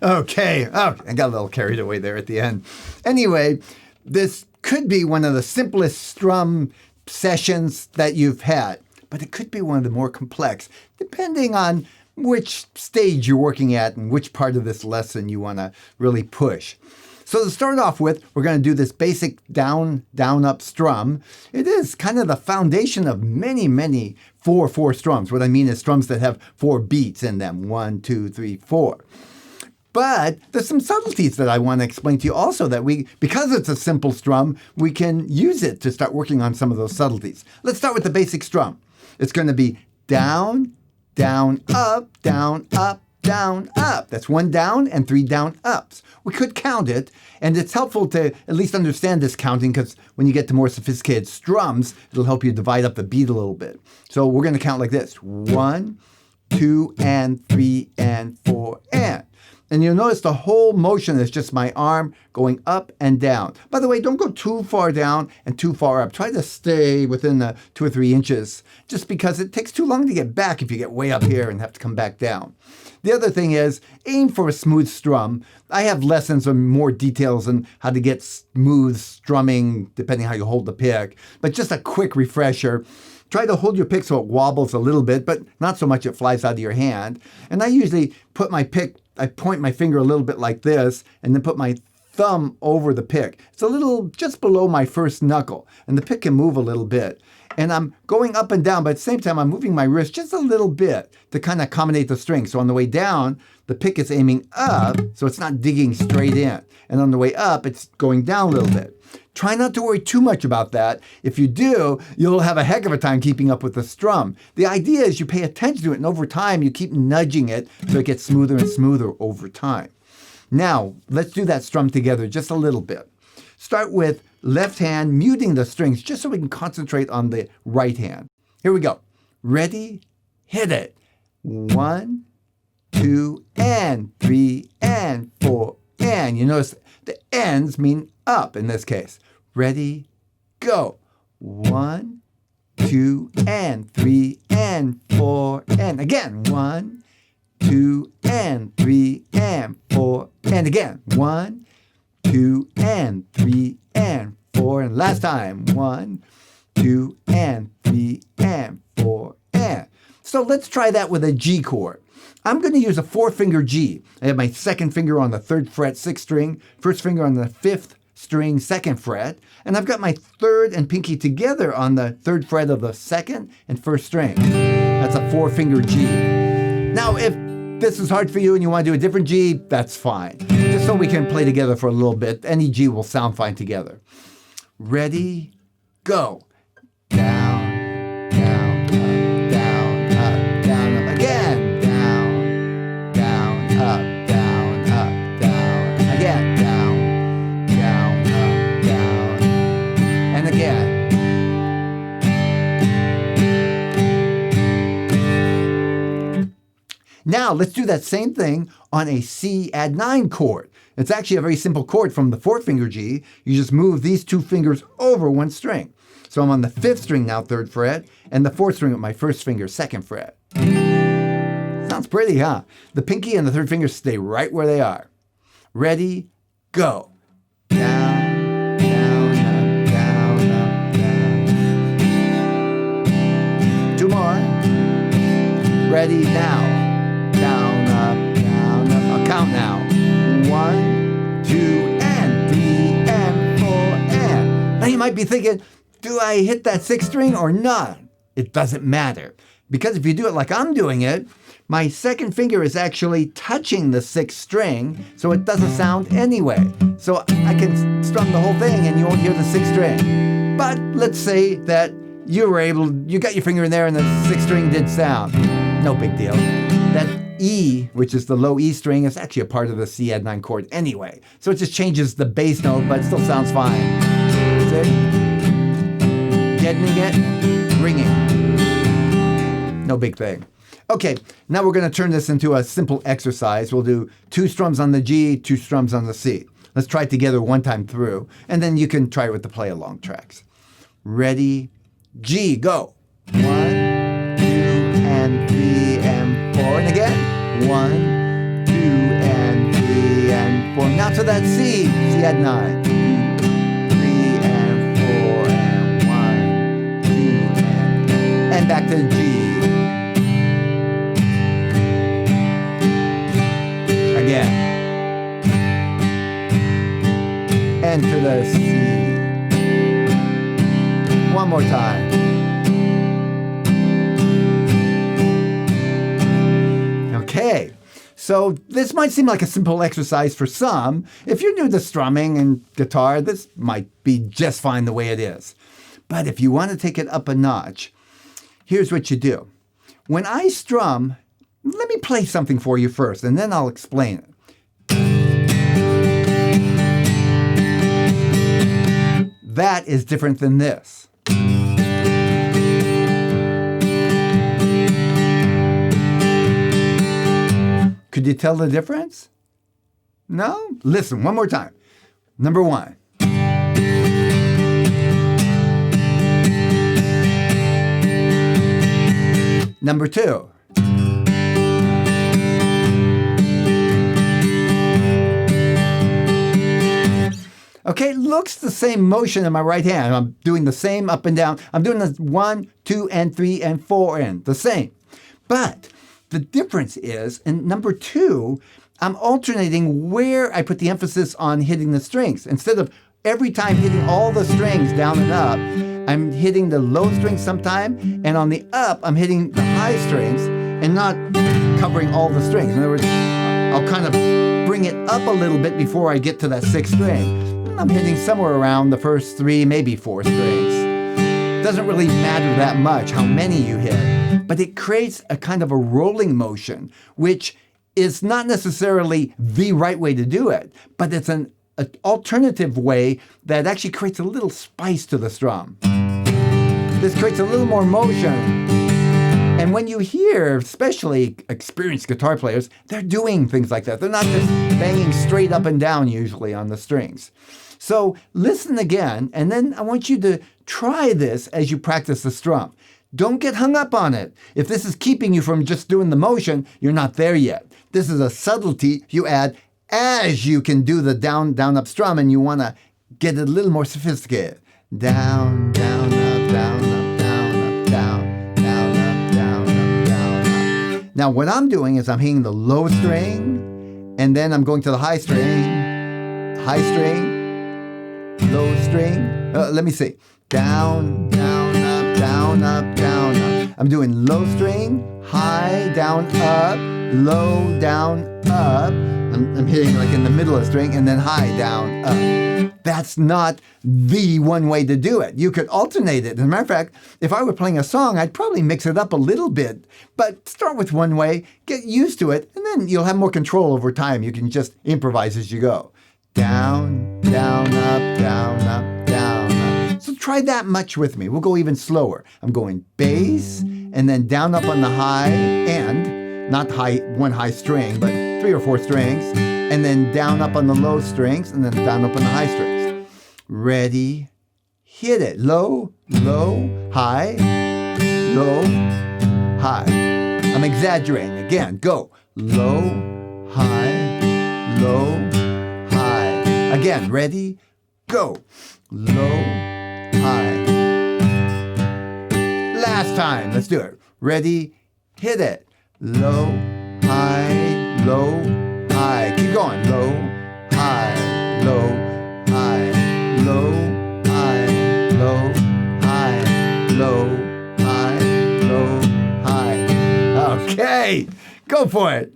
Okay. Oh, I got a little carried away there at the end. Anyway, this could be one of the simplest strum sessions that you've had, but it could be one of the more complex, depending on which stage you're working at and which part of this lesson you want to really push. So to start off with, we're going to do this basic down, down, up strum. It is kind of the foundation of many, many 4/4 strums. What I mean is strums that have 4 beats in them. 1, 2, 3, 4. But there's some subtleties that I want to explain to you also that because it's a simple strum, we can use it to start working on some of those subtleties. Let's start with the basic strum. It's going to be down, down, up, down, up, down, up. That's 1 down and 3 down ups. We could count it, and it's helpful to at least understand this counting because when you get to more sophisticated strums, it'll help you divide up the beat a little bit. So we're going to count like this. 1, 2, and 3, and 4, and. And you'll notice the whole motion is just my arm going up and down. By the way, don't go too far down and too far up. Try to stay within the 2 or 3 inches, just because it takes too long to get back if you get way up here and have to come back down. The other thing is, aim for a smooth strum. I have lessons on more details on how to get smooth strumming, depending how you hold the pick. But just a quick refresher. Try to hold your pick so it wobbles a little bit, but not so much it flies out of your hand. And I usually put my pick, I point my finger a little bit like this, and then put my thumb over the pick. It's a little just below my first knuckle, and the pick can move a little bit. And I'm going up and down, but at the same time, I'm moving my wrist just a little bit to kind of accommodate the string. So on the way down, the pick is aiming up, so it's not digging straight in. And on the way up, it's going down a little bit. Try not to worry too much about that. If you do, you'll have a heck of a time keeping up with the strum. The idea is you pay attention to it, and over time, you keep nudging it so it gets smoother and smoother over time. Now, let's do that strum together just a little bit. Start with left hand muting the strings just so we can concentrate on the right hand. Here we go. Ready? Hit it. 1, 2, and 3, and 4, and. You notice the ends mean up in this case. Ready? Go. 1, 2, and 3, and 4, and. Again. 1, 2, and 3, and 4, and again. 1, 2, and 3, and 4, and last time. 1, 2, and 3, and 4, and. So let's try that with a G chord. I'm going to use a 4-finger G. I have my second finger on the 3rd fret, 6th string, first finger on the 5th string, 2nd fret, and I've got my 3rd and pinky together on the 3rd fret of the 2nd and 1st string. That's a 4-finger G. Now, if this is hard for you and you want to do a different G, that's fine. Just so we can play together for a little bit, any G will sound fine together. Ready? Go. Down, down, up, down, up, down, up. Again. Down, down, up, down, up, down. Again. Down, down, up, down. And again. Now, let's do that same thing on a C add 9 chord. It's actually a very simple chord from the 4-finger G. You just move these 2 fingers over 1 string. So I'm on the 5th string now, 3rd fret, and the 4th string with my 1st finger, 2nd fret. Sounds pretty, huh? The pinky and the 3rd finger stay right where they are. Ready? Go. Down, down, up, down, up, down. 2 more. Ready now. Down, up, down, up. I'll count now. 1, 2, and 3, and 4, and. Now you might be thinking, do I hit that 6th string or not? It doesn't matter. Because if you do it like I'm doing it, my 2nd finger is actually touching the 6th string, so it doesn't sound anyway. So I can strum the whole thing and you won't hear the 6th string. But let's say that you got your finger in there and the 6th string did sound. No big deal. That E, which is the low E string, is actually a part of the C add 9 chord anyway. So it just changes the bass note, but it still sounds fine. See? Deadening it, ringing. No big thing. Okay, now we're going to turn this into a simple exercise. We'll do 2 strums on the G, 2 strums on the C. Let's try it together one time through, and then you can try it with the play-along tracks. Ready? G, go. 1, 2, and 3, and 4, and again. 1, 2, and 3, to that C. C add 9. 2, 3 and 4 and 1, 2 and back to the G. Again. And to the C. One more time. Okay. So this might seem like a simple exercise for some. If you're new to strumming and guitar, this might be just fine the way it is. But if you want to take it up a notch, here's what you do. When I strum, let me play something for you first, and then I'll explain it. That is different than this. Could you tell the difference? No? Listen, one more time. Number 1. Number 2. Okay, looks the same motion in my right hand. I'm doing the same up and down. I'm doing the 1, 2, and 3, and 4, and the same. But the difference is, in number 2, I'm alternating where I put the emphasis on hitting the strings. Instead of every time hitting all the strings down and up, I'm hitting the low strings sometime, and on the up, I'm hitting the high strings and not covering all the strings. In other words, I'll kind of bring it up a little bit before I get to that 6th string. I'm hitting somewhere around the first 3, maybe 4 strings. Doesn't really matter that much how many you hit, but it creates a kind of a rolling motion, which is not necessarily the right way to do it, but it's an alternative way that actually creates a little spice to the strum. This creates a little more motion. And when you hear, especially experienced guitar players, they're doing things like that. They're not just banging straight up and down usually on the strings. So listen again, and then I want you to try this as you practice the strum. Don't get hung up on it. If this is keeping you from just doing the motion, you're not there yet. This is a subtlety you add as you can do the down, down, up strum, and you want to get it a little more sophisticated. Down, down, up, down, up, down, up, down, down, up, down, up, down, up. Now what I'm doing is I'm hitting the low string, and then I'm going to the high string, low string. Let me see. Down, down, up, down, up, down, up. I'm doing low string, high, down, up, low, down, up. I'm hitting like in the middle of the string, and then high, down, up. That's not the one way to do it. You could alternate it. As a matter of fact, if I were playing a song, I'd probably mix it up a little bit, but start with one way, get used to it, and then you'll have more control over time. You can just improvise as you go. Down, down, up, down, up, down, up. So try that much with me. We'll go even slower. I'm going bass, and then down, up on the high end, not high, one high string, but 3 or 4 strings, and then down, up on the low strings, and then down, up on the high strings. Ready, hit it. Low, low, high, low, high. I'm exaggerating. Again, go. Low, high, low, high. Again, ready, go. Low, high. Last time, let's do it. Ready, hit it. Low, high, low, high. Keep going. Low, high, low, high, low, high, low, high, low, high, low, high. Okay, go for it.